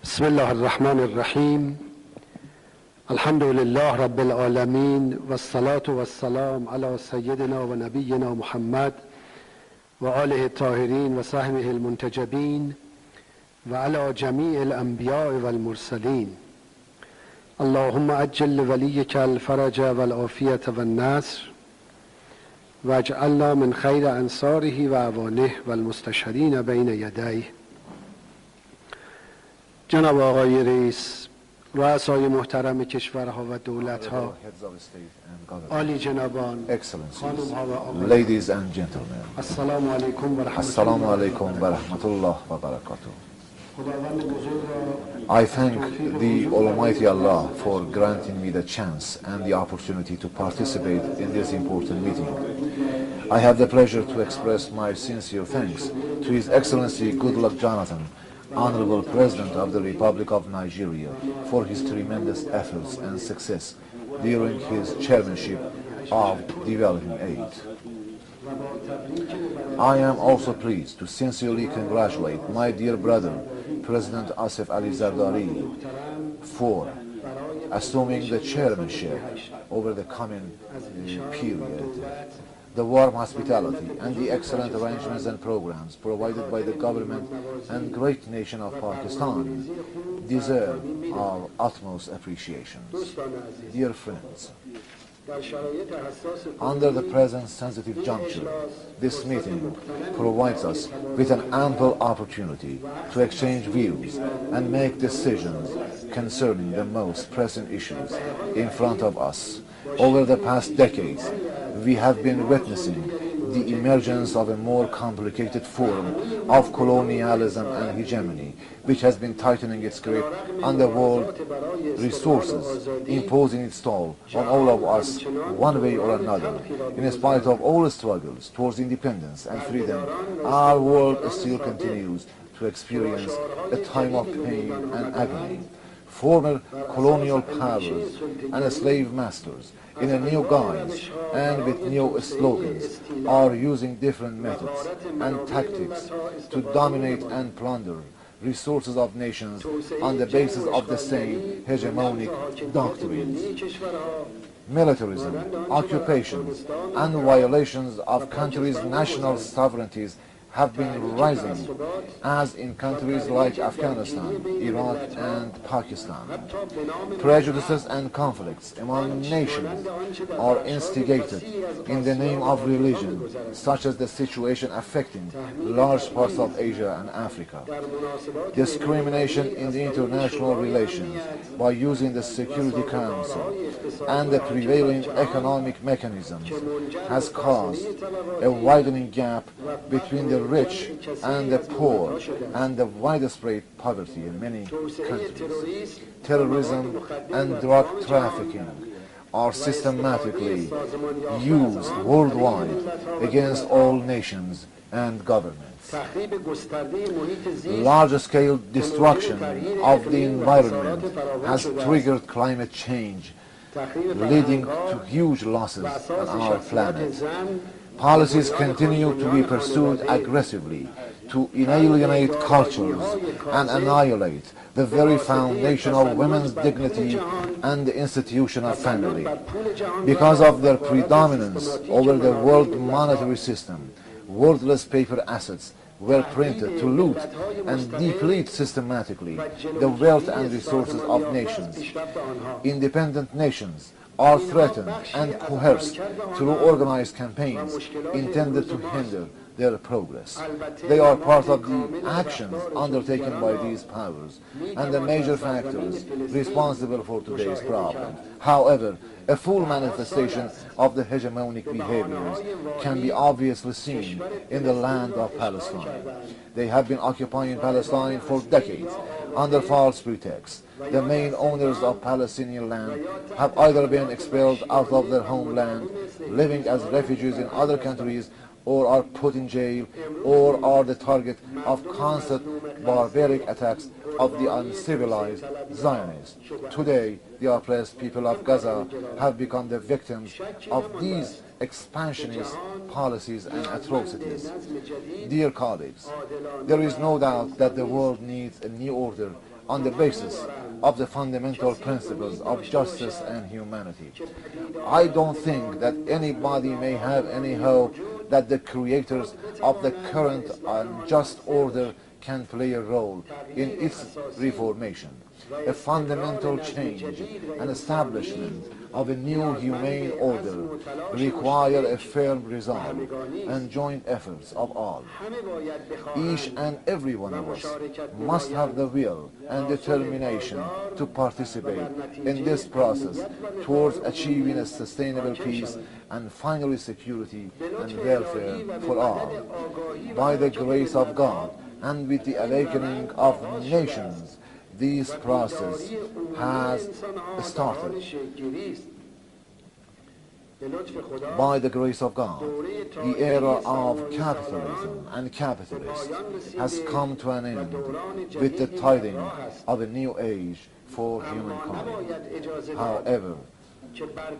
بسم الله الرحمن الرحیم. الحمد لله رب العالمین و الصلاة و السلام علی سیدنا و نبینا محمد و آله الطاهرین و صحبه المنتجبین و علی جمیع الانبیاء و المرسلین. اللهم عجل لولیک الفرج و العافیة و النصر و اجعلنا من خیر انصاره و اعوانه و المستشهدین بین یدیه. جناب آقای رئیس، رؤسای محترم کشورها و دولتها، عالی جنابان، خانمها و آقایان، ladies and gentlemen, السلام علیکم و Assalamu alaikum wa rahmatullah wa barakatuh. خداوند بزرگ را I thank the Almighty Allah for granting me the chance and the opportunity to participate in this important meeting. I have the pleasure to express my sincere thanks to His Excellency Goodluck Jonathan, Honorable President of the Republic of Nigeria, for his tremendous efforts and success during his chairmanship of Developing Aid. I am also pleased to sincerely congratulate my dear brother, President Asif Ali Zardari, for assuming the chairmanship over the coming period. The warm hospitality and the excellent arrangements and programs provided by the government and great nation of Pakistan deserve our utmost appreciation. Dear friends, under the present sensitive juncture, this meeting provides us with an ample opportunity to exchange views and make decisions concerning the most pressing issues in front of us. Over the past decades, we have been witnessing the emergence of a more complicated form of colonialism and hegemony, which has been tightening its grip on the world resources, imposing its toll on all of us one way or another. In spite of all struggles towards independence and freedom, our world still continues to experience a time of pain and agony. Former colonial powers and slave masters, in a new guise and with new slogans, are using different methods and tactics to dominate and plunder resources of nations on the basis of the same hegemonic doctrines. Militarism, occupations, and violations of countries' national sovereignties have been rising, as in countries like Afghanistan, Iraq, and Pakistan. Prejudices and conflicts among nations are instigated in the name of religion, such as the situation affecting large parts of Asia and Africa. Discrimination in the international relations by using the Security Council and the prevailing economic mechanisms has caused a widening gap between the rich and the poor and the widespread poverty in many countries. Terrorism and drug trafficking are systematically used worldwide against all nations and governments. Large-scale destruction of the environment has triggered climate change, leading to huge losses on our planet. Policies continue to be pursued aggressively to alienate cultures and annihilate the very foundation of women's dignity and the institution of family. Because of their predominance over the world monetary system, worthless paper assets were printed to loot and deplete systematically the wealth and resources of nations. Independent nations are threatened and coerced through organized campaigns intended to hinder their progress. They are part of the actions undertaken by these powers and the major factors responsible for today's problem. However, a full manifestation of the hegemonic behaviors can be obviously seen in the land of Palestine. They have been occupying Palestine for decades under false pretexts. The main owners of Palestinian land have either been expelled out of their homeland, living as refugees in other countries, or are put in jail, or are the target of constant barbaric attacks of the uncivilized Zionists. Today, the oppressed people of Gaza have become the victims of these expansionist policies and atrocities. Dear colleagues, there is no doubt that the world needs a new order on the basis of the fundamental principles of justice and humanity. I don't think that anybody may have any hope that the creators of the current unjust order can play a role in its reformation. A fundamental change and establishment of a new humane order require a firm resolve and joint efforts of all. Each and every one of us must have the will and determination to participate in this process towards achieving a sustainable peace and finally security and welfare for all. By the grace of God and with the awakening of nations, this process has started. By the grace of God, the era of capitalism and capitalists has come to an end with the tiding of a new age for humankind. However,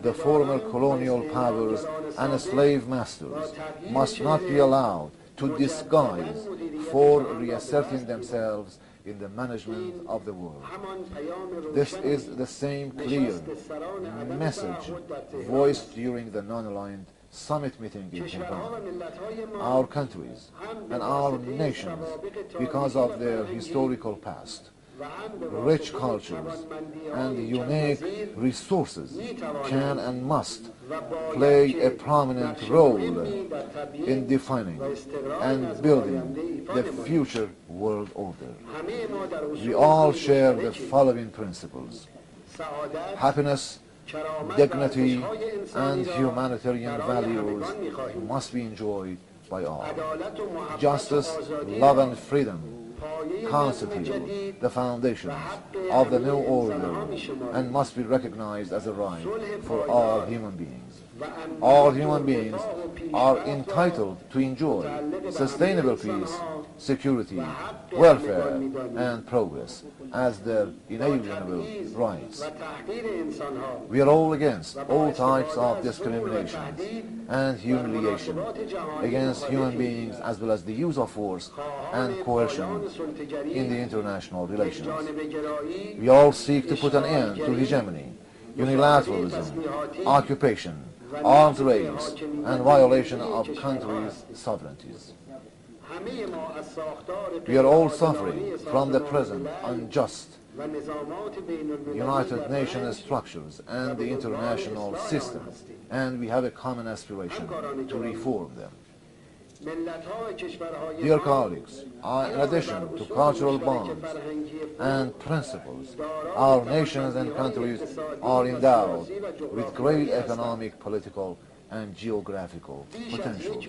the former colonial powers and slave masters must not be allowed to disguise for reasserting themselves in the management of the world. This is the same clear message voiced during the non-aligned summit meeting in Tehran. Our countries and our nations, because of their historical past, rich cultures and unique resources, can and must play a prominent role in defining and building the future world order. We all share the following principles: happiness, dignity, and humanitarian values must be enjoyed by all. Justice, love, and freedom constitute the foundations of the new order and must be recognized as a right for all human beings. All human beings are entitled to enjoy sustainable peace, security, welfare, and progress as their inalienable rights. We are all against all types of discrimination and humiliation against human beings, as well as the use of force and coercion in the international relations. We all seek to put an end to hegemony, unilateralism, occupation, arms race, and violation of countries' sovereignties. We are all suffering from the present unjust United Nations structures and the international system, and we have a common aspiration to reform them. Dear colleagues, in addition to cultural bonds and principles, our nations and countries are endowed with great economic, political, and geographical potentials.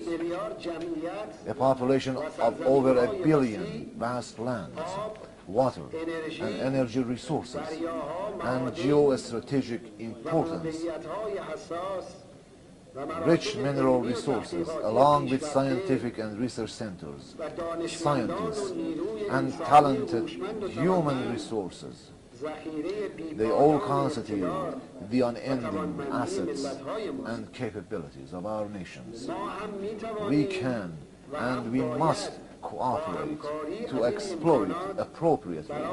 A population of over 1 billion, vast lands, water and energy resources, and geostrategic importance, rich mineral resources, along with scientific and research centers, scientists, and talented human resources. They all constitute the unending assets and capabilities of our nations. We can and we must cooperate to exploit appropriately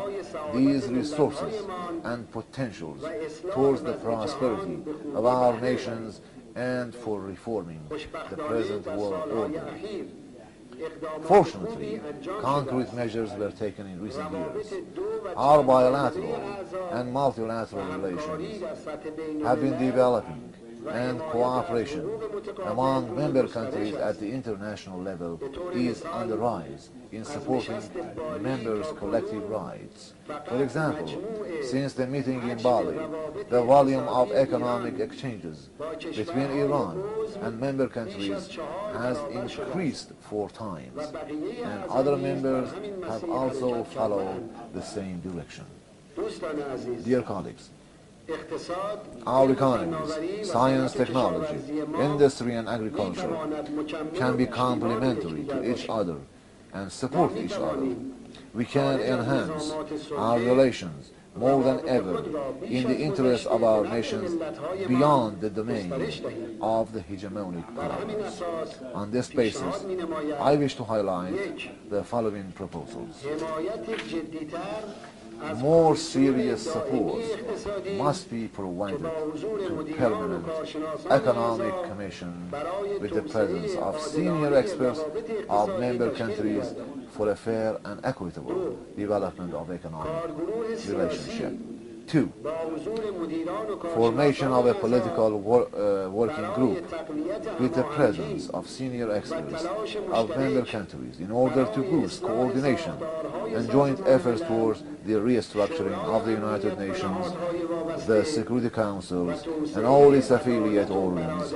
these resources and potentials towards the prosperity of our nations and for reforming the present world order. Fortunately, concrete measures were taken in recent years. Our bilateral and multilateral relations have been developing, and cooperation among member countries at the international level is on the rise in supporting members' collective rights. For example, since the meeting in Bali, the volume of economic exchanges between Iran and member countries has increased 4 times, and other members have also followed the same direction. Dear colleagues, our economies, science, technology, industry, and agriculture can be complementary to each other and support each other. We can enhance our relations more than ever in the interest of our nations beyond the domain of the hegemonic powers. On this basis, I wish to highlight the following proposals. more serious support must be provided to permanent economic commission with the presence of senior experts of member countries for a fair and equitable development of economic relationship. 2. Formation of a political working group with the presence of senior experts of member countries in order to boost coordination and joint efforts towards the restructuring of the United Nations, the Security Councils, and all its affiliate organs,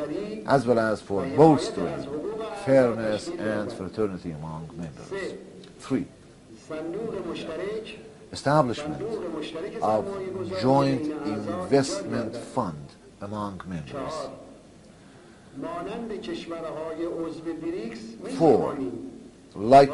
as well as for bolstering fairness and fraternity among members. 3. Establishment of joint investment fund among members. 4. Like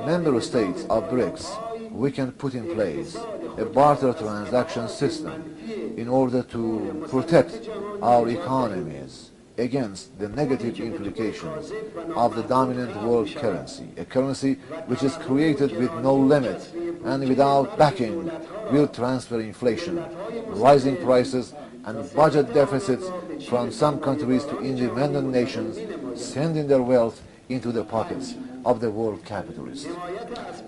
member states of BRICS, we can put in place a barter transaction system in order to protect our economies against the negative implications of the dominant world currency, a currency which is created with no limit and without backing will transfer inflation, rising prices and budget deficits from some countries to independent nations, sending their wealth into the pockets of the world capitalists.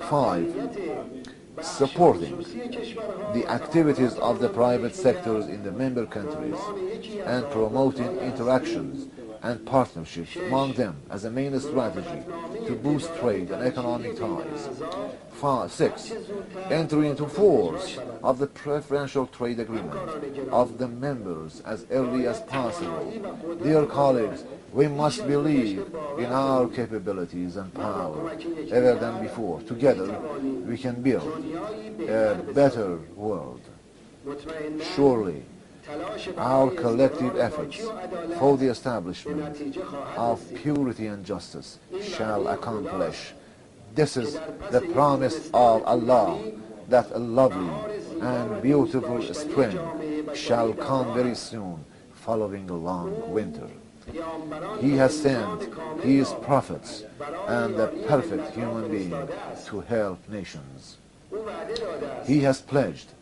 5. Supporting the activities of the private sectors in the member countries and promoting interactions and partnerships among them as a main strategy to boost trade and economic ties. 6. Entry into force of the preferential trade agreement of the members as early as possible. Dear colleagues, we must believe in our capabilities and power ever than before. Together, we can build a better world. Surely, our collective efforts for the establishment of purity and justice shall accomplish. This is the promise of Allah, that a lovely and beautiful spring shall come very soon, following a long winter. He has sent His prophets and the perfect human being to help nations. He has pledged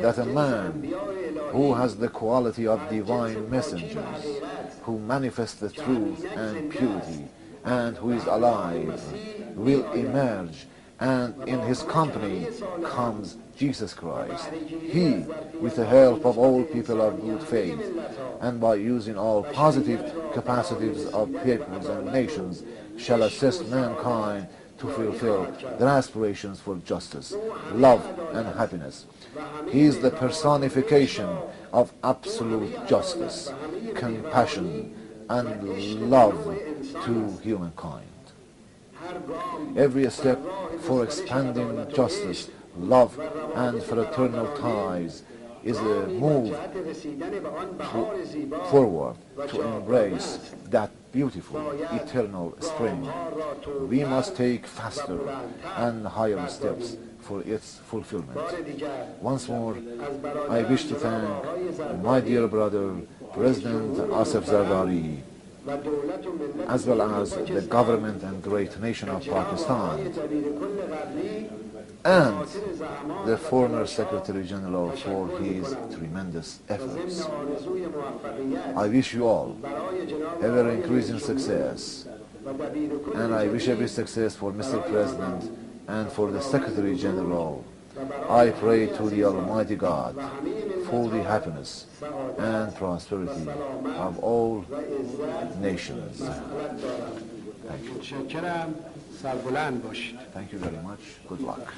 that a man who has the quality of divine messengers, who manifest the truth and purity, and who is alive, will emerge, and in his company comes Jesus Christ. He, with the help of all people of good faith, and by using all positive capacities of peoples and nations, shall assist mankind to fulfill their aspirations for justice, love, and happiness. He is the personification of absolute justice, compassion, and love to humankind. Every step for expanding justice, love, and fraternal ties is a move forward to embrace that beautiful, eternal spring. We must take faster and higher steps for its fulfillment. Once more, I wish to thank my dear brother, President Asif Zardari, as well as the government and great nation of Pakistan, and the former Secretary General for his tremendous efforts. I wish you all ever-increasing success, and I wish every success for Mr. President and for the Secretary General. I pray to the Almighty God for the happiness and prosperity of all nations. Thank you. Thank you very much. Good luck.